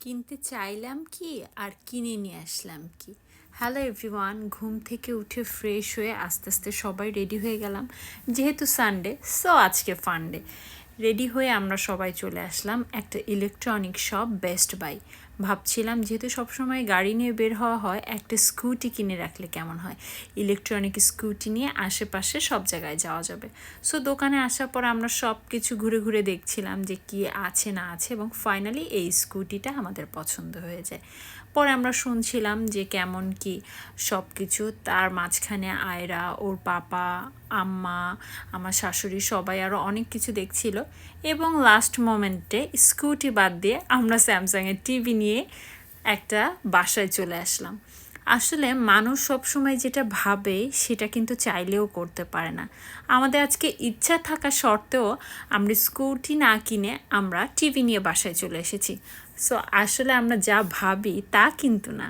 কিনতে চাইলাম কি আর কিনে নিয়ে আসলাম কি। হ্যালো এভরিওয়ান, ঘুম থেকে উঠে ফ্রেশ হয়ে আস্তে আস্তে সবাই রেডি হয়ে গেলাম, যেহেতু সানডে সো আজকে ফান্ডে। রেডি হয়ে আমরা সবাই চলে আসলাম একটা ইলেকট্রনিক শপ, বেস্ট বাই। ভাবছিলাম যেহেতু সবসময় গাড়ি নিয়ে বের হওয়া হয়, একটা স্কুটি কিনে রাখলে কেমন হয়। ইলেকট্রনিক স্কুটি নিয়ে আশেপাশে সব জায়গায় যাওয়া যাবে। সো দোকানে আসার পর আমরা সব কিছু ঘুরে ঘুরে দেখছিলাম যে কি আছে না আছে, এবং ফাইনালি এই স্কুটিটা আমাদের পছন্দ হয়ে যায়। পরে আমরা শুনছিলাম যে কেমন কি সব কিছু, তার মাঝখানে আয়রা, ওর পাপা, আম্মা, আমার শাশুড়ি সবাই আরও অনেক কিছু দেখছিল। এবং লাস্ট মোমেন্টে স্কুটি বাদ দিয়ে আমরা স্যামসাংয়ের টিভি নিয়ে একটা বাসায় চলে আসলাম। আসলে মানুষ সবসময় যেটা ভাবে সেটা কিন্তু চাইলেও করতে পারে না। আমাদের আজকে ইচ্ছা থাকা সত্ত্বেও আমরা স্কুটি না কিনে আমরা টিভি নিয়ে বাসায় চলে এসেছি। সো আসলে আমরা যা ভাবি তা কিন্তু না।